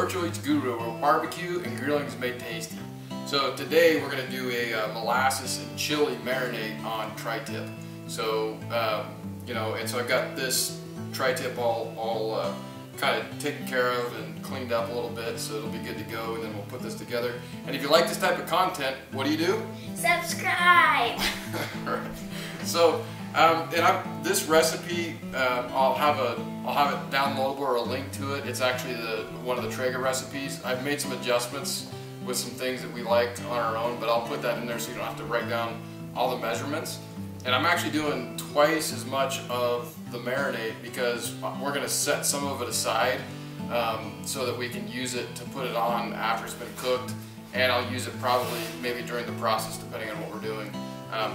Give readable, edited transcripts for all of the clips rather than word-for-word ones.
Virtual Eats Guru, where barbecue and grilling is made tasty. So today we're going to do a molasses and chili marinade on Tri Tip. So and so I've got this Tri Tip all kind of taken care of and cleaned up a little bit, so it'll be good to go. And then we'll put this together. And if you like this type of content, what do? Subscribe. Right. So this recipe, I'll have it downloadable or a link to it. It's actually one of the Traeger recipes. I've made some adjustments with some things that we like on our own, but I'll put that in there so you don't have to write down all the measurements. And I'm actually doing twice as much of the marinade because we're going to set some of it aside so that we can use it to put it on after it's been cooked, and I'll use it probably maybe during the process depending on what we're doing.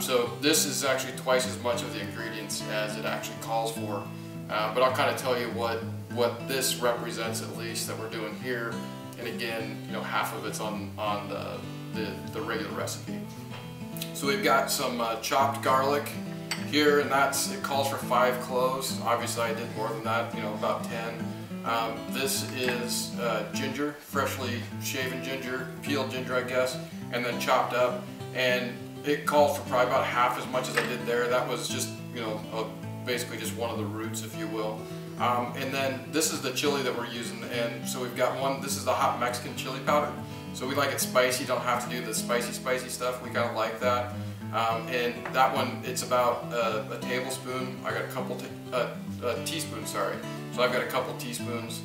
So this is actually twice as much of the ingredients as it actually calls for, but I'll kind of tell you what this represents at least that we're doing here. And again, half of it's on the regular recipe. So we've got some chopped garlic here, and it calls for 5 cloves. Obviously I did more than that, about 10. This is ginger, freshly shaven ginger, peeled ginger I guess, and then chopped up. And it calls for probably about half as much as I did there. That was just, basically just one of the roots, if you will. And then this is the chili that we're using, and so we've got one. This is the hot Mexican chili powder. So we like it spicy. Don't have to do the spicy stuff. We kind of like that. And that one, it's about a tablespoon. I got a teaspoon. Sorry. So I've got a couple teaspoons.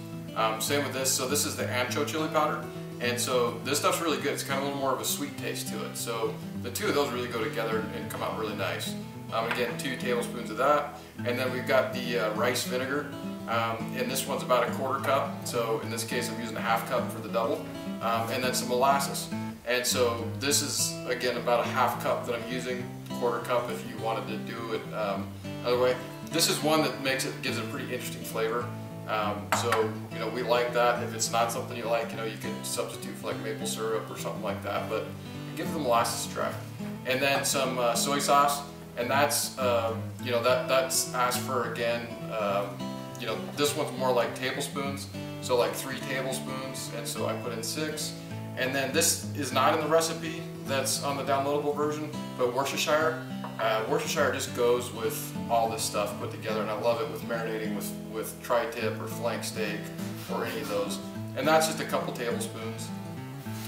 Same with this. So this is the Ancho chili powder. And so this stuff's really good. It's kind of a little more of a sweet taste to it. So the two of those really go together and come out really nice. Again, 2 tablespoons of that. And then we've got the rice vinegar. And this one's about a 1/4 cup. So in this case, I'm using a 1/2 cup for the double. And then some molasses. And so this is, again, about a 1/2 cup that I'm using, 1/4 cup if you wanted to do it another way. This is one that gives it a pretty interesting flavor. So we like that. If it's not something you like, you can substitute for like maple syrup or something like that, but give the molasses a try. And then some soy sauce, and that's that's asked for again. This one's more like tablespoons, so like 3 tablespoons, and so I put in 6. And then this is not in the recipe that's on the downloadable version, but Worcestershire. Worcestershire just goes with all this stuff put together, and I love it with marinating with Tri Tip or flank steak or any of those. And that's just a couple tablespoons.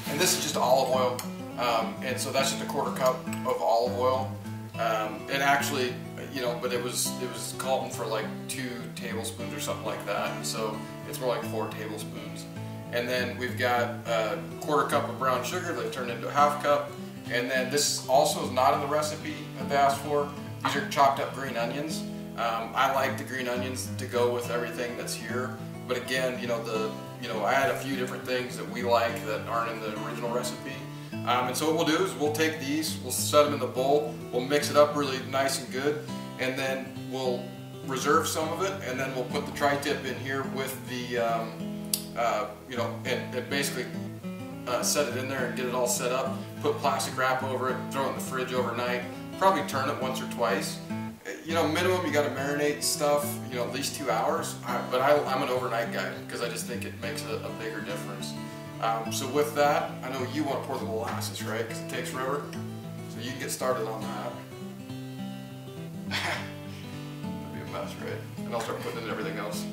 And this is just olive oil, and so that's just a 1/4 cup of olive oil. And actually, but it was calling for like 2 tablespoons or something like that. So it's more like 4 tablespoons. And then we've got a 1/4 cup of brown sugar that I turned into a 1/2 cup. And then this also is not in the recipe that they asked for. These are chopped up green onions. I like the green onions to go with everything that's here. But again, I had a few different things that we like that aren't in the original recipe. And so what we'll do is we'll take these, we'll set them in the bowl, we'll mix it up really nice and good, and then we'll reserve some of it, and then we'll put the Tri Tip in here with the, and basically set it in there and get it all set up, put plastic wrap over it, throw it in the fridge overnight, probably turn it once or twice. Minimum you got to marinate stuff, at least 2 hours, but I'm an overnight guy because I just think it makes a bigger difference. So with that, I know you want to pour the molasses, right? Because it takes forever. So you can get started on that. That'd be a mess, right? And I'll start putting in everything else.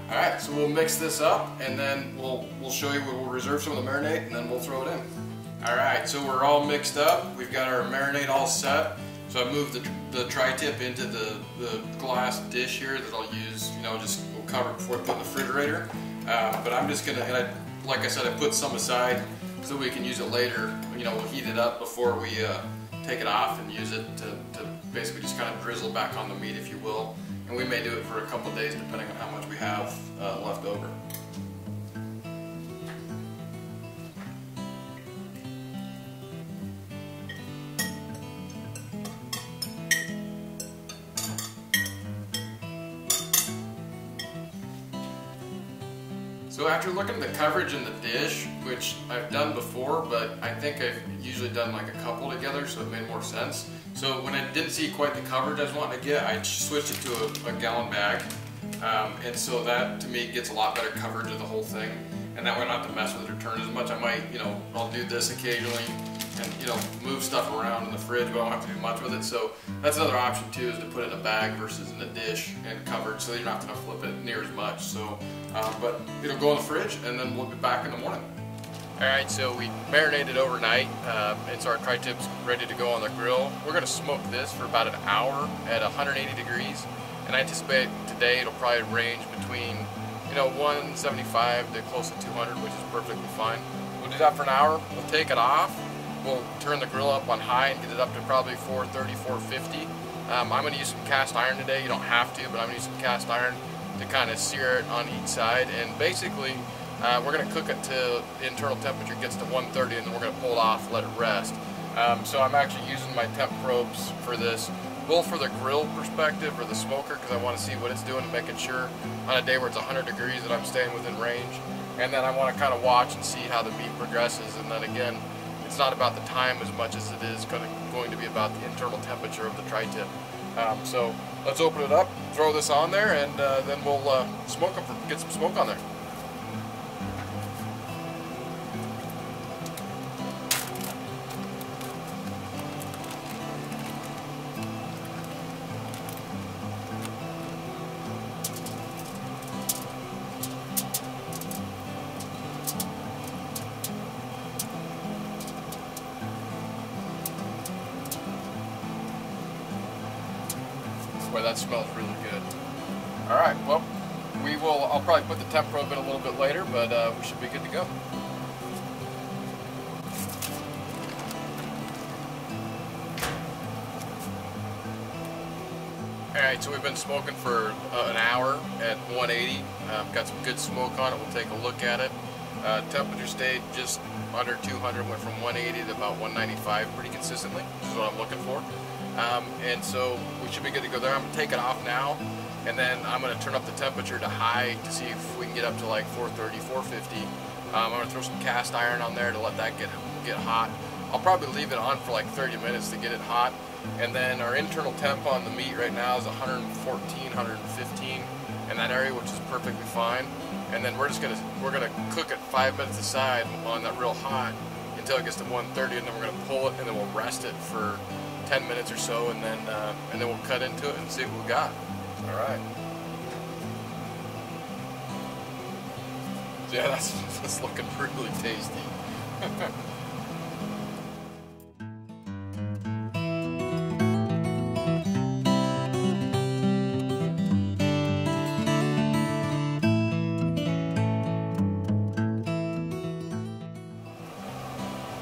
Alright, so we'll mix this up, and then we'll show you, we'll reserve some of the marinade, and then we'll throw it in. Alright, so we're all mixed up. We've got our marinade all set. So I moved the Tri Tip into the glass dish here that I'll use, we'll cover it before I put in the refrigerator. But I'm just gonna, and like I said, I put some aside so we can use it later. We'll heat it up before we take it off and use it to basically just kind of drizzle back on the meat, if you will. And we may do it for a couple of days depending on how much we have left over. So after looking at the coverage in the dish, which I've done before, but I think I've usually done like a couple together, so it made more sense. So when I didn't see quite the coverage I was wanting to get, I switched it to a gallon bag. And so that to me gets a lot better coverage of the whole thing. And that way I don't have to mess with it or turn as much. I might, I'll do this occasionally and, move stuff around in the fridge, but I don't have to do much with it. So that's another option too, is to put it in a bag versus in a dish and covered, so you're not going to flip it near as much. So, but it'll go in the fridge and then we'll be back in the morning. Alright, so we marinated overnight, and so our tri-tip's ready to go on the grill. We're going to smoke this for about an hour at 180 degrees, and I anticipate today it'll probably range between 175 to close to 200, which is perfectly fine. We'll do that for an hour, we'll take it off, we'll turn the grill up on high and get it up to probably 430, 450. I'm going to use some cast iron today. You don't have to, but I'm going to use some cast iron to kind of sear it on each side, and basically we're going to cook it till the internal temperature gets to 130, and then we're going to pull it off, let it rest. So I'm actually using my temp probes for this, both for the grill perspective or the smoker, because I want to see what it's doing and making sure on a day where it's 100 degrees that I'm staying within range. And then I want to kind of watch and see how the meat progresses. And then again, it's not about the time as much as it is going to be about the internal temperature of the tri-tip. So let's open it up, throw this on there, and then we'll smoke them, get some smoke on there. Boy, that smells really good. Alright, well, I'll probably put the temp probe in a little bit later, but we should be good to go. Alright, so we've been smoking for an hour at 180. Got some good smoke on it. We'll take a look at it. Temperature stayed just under 200, went from 180 to about 195 pretty consistently, which is what I'm looking for. And so we should be good to go there. I'm going to take it off now, and then I'm going to turn up the temperature to high to see if we can get up to like 430, 450. I'm going to throw some cast iron on there to let that get hot. I'll probably leave it on for like 30 minutes to get it hot. And then our internal temp on the meat right now is 114, 115 in that area, which is perfectly fine. And then we're gonna cook it 5 minutes aside on that real hot until it gets to 130, and then we're gonna pull it, and then we'll rest it for 10 minutes or so, and then we'll cut into it and see what we got. All right. Yeah, that's looking really tasty.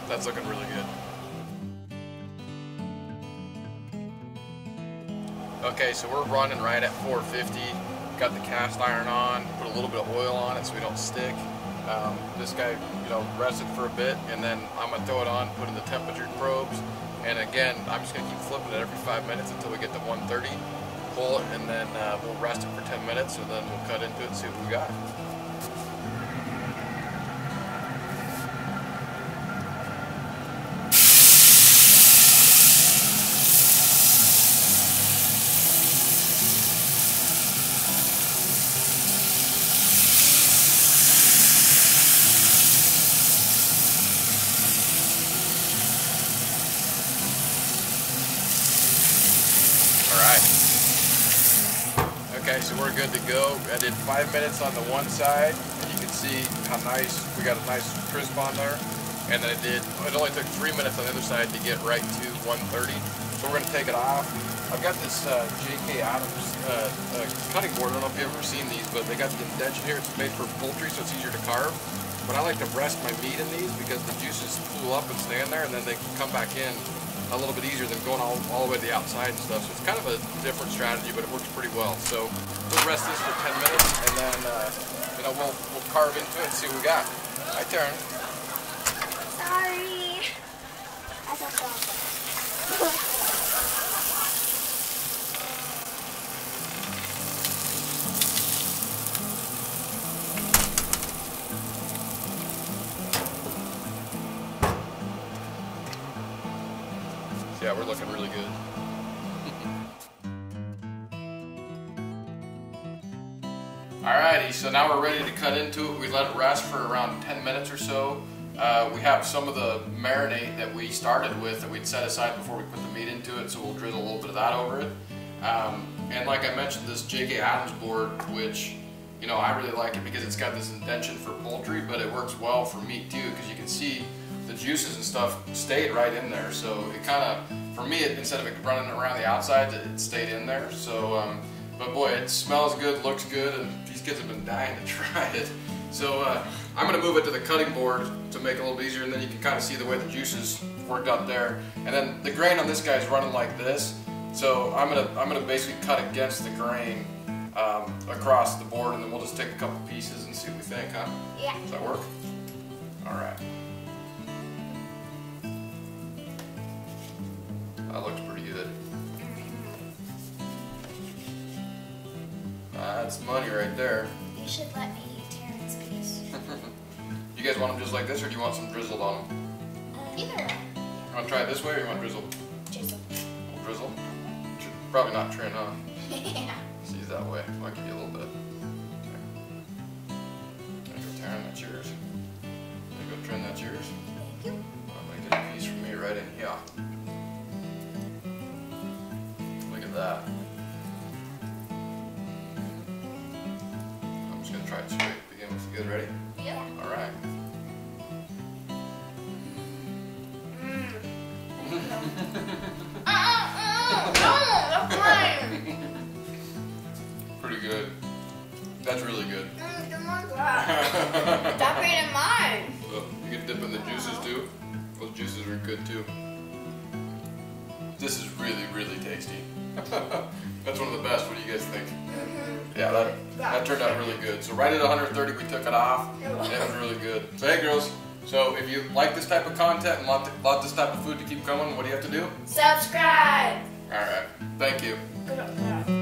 That's looking really good. Okay, so we're running right at 450. Got the cast iron on, put a little bit of oil on it so we don't stick. This guy, rested for a bit, and then I'm gonna throw it on, put in the temperature probes, and again, I'm just gonna keep flipping it every 5 minutes until we get to 130. Pull it, and then we'll rest it for 10 minutes, and then we'll cut into it and see what we got. Okay, so we're good to go. I did 5 minutes on the one side, and you can see how nice, we got a nice crisp on there. And then it only took 3 minutes on the other side to get right to 130. So we're gonna take it off. I've got this J.K. Adams cutting board. I don't know if you've ever seen these, but they got the indention here. It's made for poultry, so it's easier to carve. But I like to rest my meat in these because the juices cool up and stay in there, and then they can come back in a little bit easier than going all the way to the outside and stuff. So it's kind of a different strategy, but it works pretty well. So we'll rest this for 10 minutes, and then we'll carve into it and see what we got. My turn. Sorry. I don't know. Yeah, we're looking really good. Alrighty, so now we're ready to cut into it. We let it rest for around 10 minutes or so. We have some of the marinade that we started with that we'd set aside before we put the meat into it, so we'll drizzle a little bit of that over it. And like I mentioned, this J.K. Adams board, which, you know, I really like it because it's got this indention for poultry, but it works well for meat too, because you can see the juices and stuff stayed right in there. So it kind of, for me, instead of it running around the outside, it stayed in there. So, but boy, it smells good, looks good, and these kids have been dying to try it. So I'm going to move it to the cutting board to make it a little bit easier, and then you can kind of see the way the juices worked out there. And then the grain on this guy is running like this. So I'm gonna basically cut against the grain across the board, and then we'll just take a couple pieces and see what we think, huh? Yeah. Does that work? All right. That looks pretty good. That's money right there. You should let me eat Terrence's piece. You guys want them just like this, or do you want some drizzled on them? Either way. You want to try it this way, or you want drizzled? Drizzle. Drizzle? Probably not trin, huh? Yeah. See that way. I'll give you a little bit. Okay. There you go, Taryn, that's yours. There you go, Trin, that's yours. Thank you. I'm gonna get a piece for me right in here. Look at that. I'm just gonna try it straight to begin with. You guys ready? Yeah. All right. That's mine. Pretty good. That's really good. Stop eating mine. So you can dip in the juices too. Those juices are good too. This is really, really tasty. That's one of the best. What do you guys think? Yeah, that turned out really good. So right at 130 we took it off, and it was really good. So hey girls, so if you like this type of content and want this type of food to keep coming, what do you have to do? Subscribe. Alright, thank you. Good.